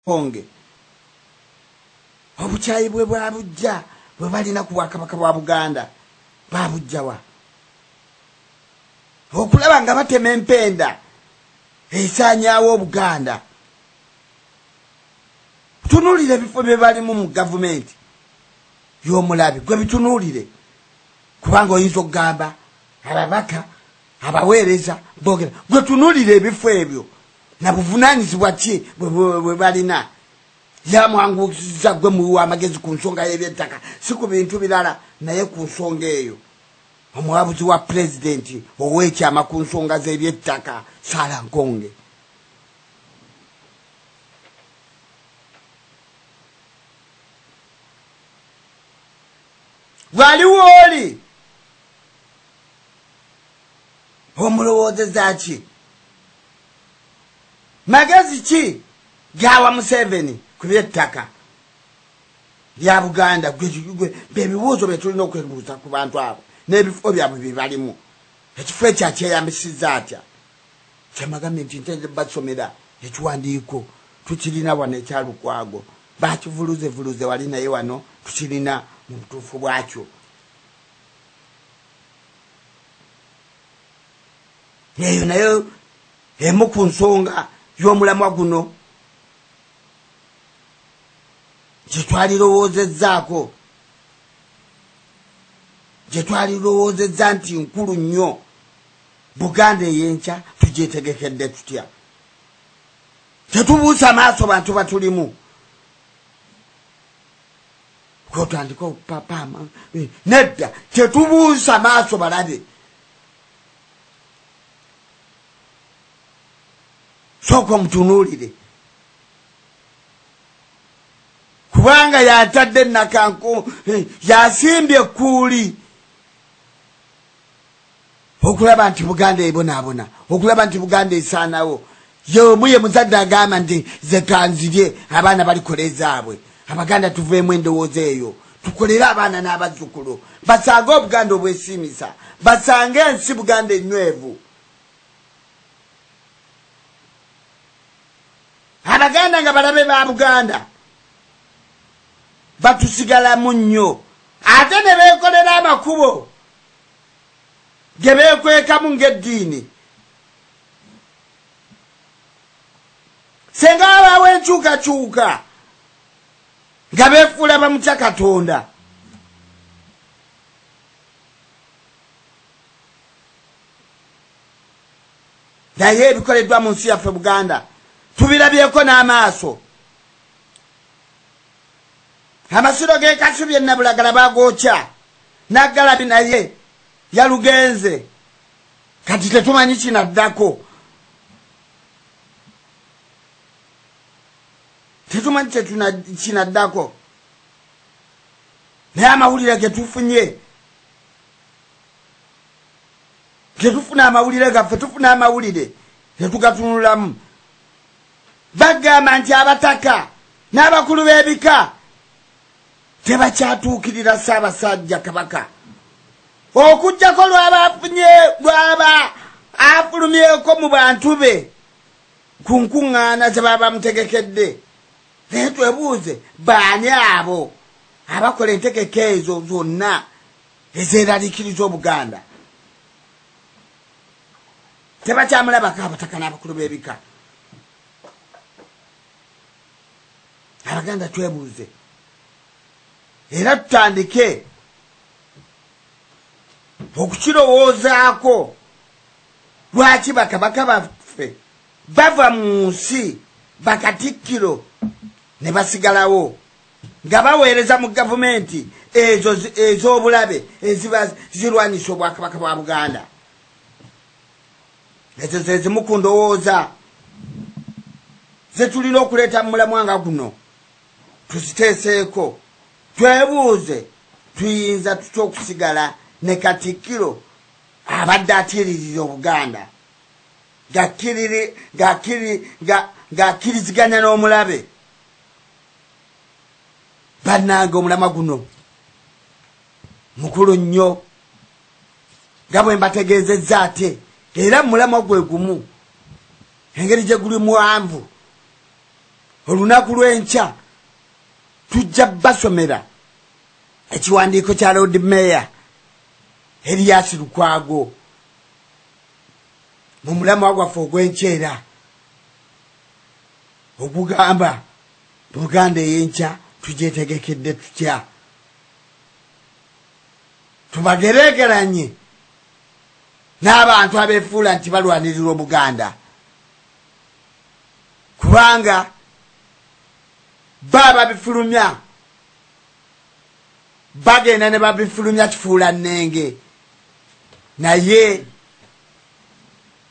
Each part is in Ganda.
Honge obuchayi bwe bwabujja bwe balina ku Bwakabaka bwa Buganda babujjawa okulaba nga batema empenda esanyawo Buganda. Tunulire bifo bye balimu mu government y'omulabi gwe bitunulire kubanga oyinza okugamba ababaka abaweereza bogera gwe tunulire ebifo ebyo na buvunanyizibwa ki bwe balina yamwanguza gwe mu amagezi ku nsonga y'eby'ettaka si ku bintu birala naye ku nsonga eyo omuwabuzi wa president ow'ekyama ku nsonga z'eby'ettaka Sarah Nkonge. Waliwo oli omulowoozeza ki magezi ki gawa Museveni ku by'ettaka lya Buganda bebibuuzo bye tulina okwebuuza ku bantu abo n'ebifo byabwe bye balimu ekifo ekyo akyeyambisizza atya kyamagambye nti ntende basomera ekiwandiiko tukirina wano ekyalukwago bakivuluze wali naye wano tukirina mu butuufu bwakyo. Eyo nayo emu ku nsonga y'omulamwa guno gye twalirowoozezza nti nkulu nnyo Buganda ey'enkya tugyetegekedde tutya. Tetubuusa maaso bantu batulimu kotandika okupapama nedda tetubuusa maaso balabe soko mutunulire kubanga yatadde nakanko yasimbye kuuli okulaba nti Buganda ebonaabona okulaba nti Buganda esaanawo ye muzadde agamba nti ze kanzirye abaana balikolezaabwe Abaganda tuveemu endowooza eyo tukolere abaana n'abazzukulu basange Obuganda obwesimisa basange ensi Buganda enywevu. Abaganda nga balabe ba Buganda batusigalamu nnyo ate ne beekolera amakubo ge beekwekamu ng'eddiini. Senga babaawo enkyukakyuka nga beefuula bamutya Katonda. Naye ebikoleddwa mu nsi yaffe Buganda tubirabyeko n'amaaso. Amasiro g'e Kasubi Nabulagala bagookya Naggalabi naye yalugenze kati tetumanyi kinaddako. Tetumanyi kinaddako naye amawulire getufunye getufuna amawulire gaffe tufuna amawulire tetugatunulamu bagamba nti abataka n'abakulu b'ebika tebakyatuukirira Ssaabasajja Kabaka okujjako lwaba afulumyeko mu bantu be ku nkuŋŋaana ze baba bamutegekedde. Naye twebuuze baani abo abakola entegeka ezo zonna ezeraliikiriza Obuganda? Tebakyamulabako abataka n'abakulu b'ebika. Abaganda twebuuze era tutandike okukirowoozaako lwaki bakabaka baffe bava mu nsi bakatikkiro ne basigalawo nga baweereza mu gavumenti ezo ez'obulabe eziba zirwanyisa Obwakabaka bwa Buganda. Ezo ze zimu ku ndowooza ze tulina okuleeta mu mulamwa nga guno tuziteeseeko twebuuze tuyinza tutya okusigala ne Katikkiro abadde atiiririra Obuganda ng'akkiriziganya n'omulabe. Bannange omulamwa guno mukulu nnyo nga bwe mbategeezezza ate era mulamwa gwe gumu engeri gye guli muwanvu olunaku lw'enkya tujja basomera ekiwandiiko kya Lord Mayor Erias Lukwago mu mulamwa gwaffe ogw'enkyera ogugamba Buganda ey'enkya tugyetegekedde tutya tubageregeranye n'abantu abeefuula nti balwanirira Obuganda kubanga baba bifulumya bagenda ne babifulumya kifuula nnenge naye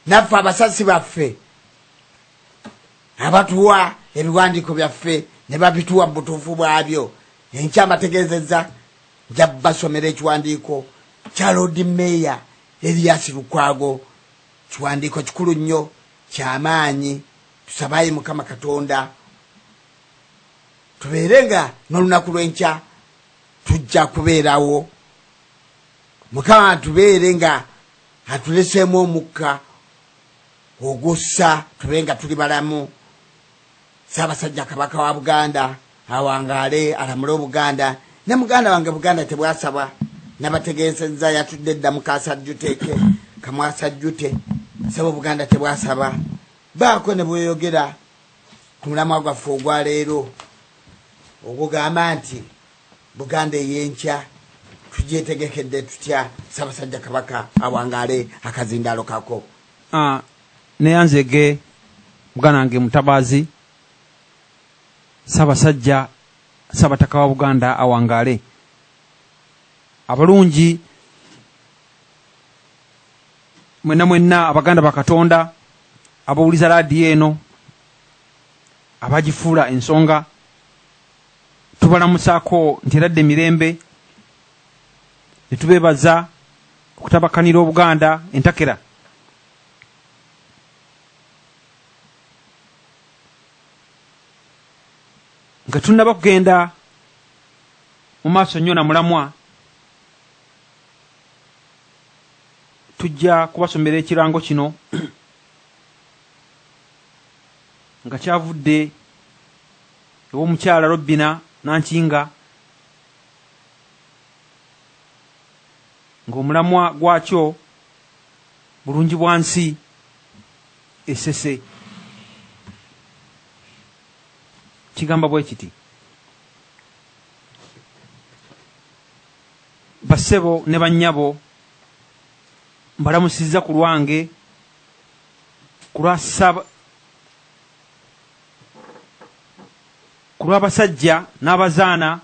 naffe abasasi baffe abatuwa ebiwandiiko byaffe ne babituwa mu butuufu bwabyo enkya mbategeezezza nja basomera ekiwandiiko kya Lord Mayor Erias Lukwago kiwandiiko kikulu nnyo kyamaanyi tusabaye Mukama Katonda tubeerenga n'olunaku lw'enkya tujja kubeerawo Mukama tubeerenga atuleseemu omukka ogussa tubenga tuli balamu Ssaabasajja Kabaka wa Buganda awangaale alamule Obuganda ne muganda wange Buganda tebwasaba nabategeezezza yatudde dda mukasajjuteke kamwasajjute sabo Buganda tebwasaba baako ne bweyogera ku mulamwa gwaffe ogwa leero ogugamba nti Buganda ey'enkya tugyetegekedde tutya Ssaabasajja Kabaka awangaale akazindaalo kako neyanzege muganda wange Mutabazi Ssaabasajja Ssabataka wa Buganda awangaale abalungi mwenna Abaganda bakatonda abawuliza laadiyo eno abagifuula ensonga tubalamusaako nti eradde mirembe ne tubeebaza okutabakanira Obuganda entakera nga tunnaba kugenda mu maaso nnyo na mulamwa tujja kubasomera ekirango kino nga kyavudde ew'omukyala Robina Nankinga ng'omulamwa gwakyo bulungi bwa nsi Esese kigamba bwe kiti bassebo ne bannyabo mbalamusizza ku lwange ku lw'abasajja n'abazaana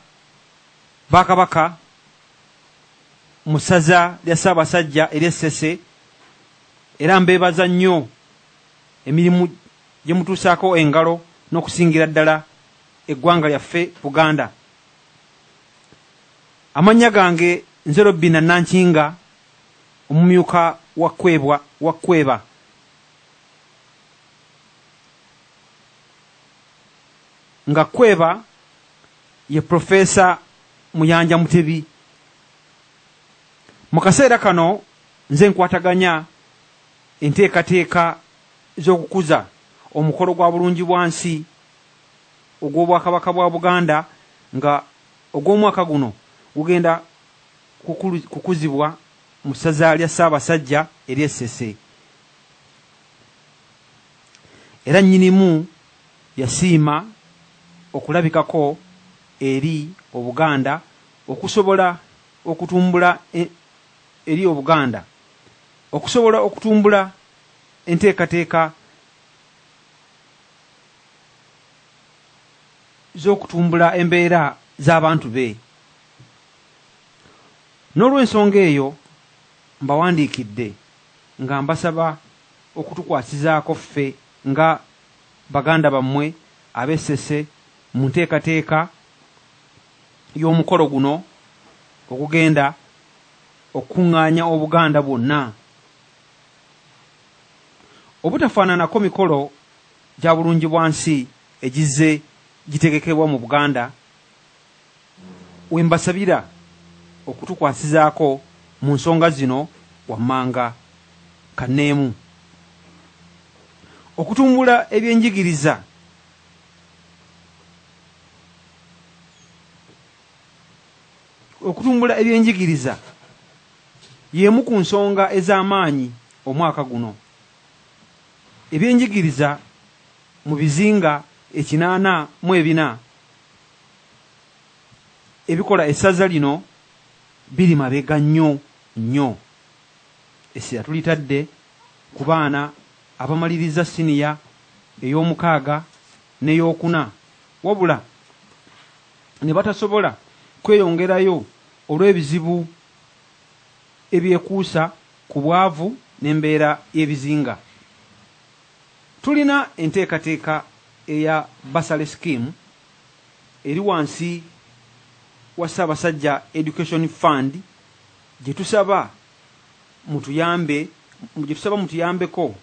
ba Kabaka mu ssaza lya Ssaabasajja ery'Essese era mbeebaza nnyo emirimu gye mutuusaako engalo n'okusingira ddala eggwanga lyaffe Buganda. Amannya gange nze Robina Nankinga omumyuka wa Kweba. Nga Kweba ye Profesa Muyanja Mutebi. Mu kaseera kano nze nkwataganya enteekateeka z'okukuza omukolo gwa bulungi bwa nsi ogw'Obwakabaka bwa Buganda nga ogw'omwaka guno gugenda kukuzibwa mu ssaza lya Ssaabasajja ery'Essese. Era nnyinimu yasiima okulabikako eri Obuganda okusobola okutumbula eri Obuganda okusobola okutumbula enteekateeka z'okutumbula embeera z'abantu be. N'olw'ensonga eyo mbawandiikidde nga mbasaba okutukwasizaako ffe nga Baganda bammwe ab'Essese mu nteekateeka y'omukolo guno okugenda okuŋŋaanya Obuganda bwonna. Obutafaananako mikolo gya bulungi bwa nsi egizze gitegekebwa mu Buganda, we mbasabira okutukwasizaako mu nsonga zino wammanga kanneemu. Okutumbula ebyenjigiriza okutumbula ebyenjigiriza yemu ku nsonga ez'amaanyi omwaka guno. Ebyenjigiriza mu bizinga 84 ebikola essaza lino biri mabega nnyo. Essira tulitadde ku baana abamaliriza siniya ey'omukaaga n'ey'okuna, wabula ne batasobola kweyongerayo olw'ebizibu ebyekuusa ku bwavu n'embeera y'ebizinga. Tulina enteekateeka eya Basale Scheme eri wansi wa Ssaabasajja Education Fund gye tusaba mutuyambeko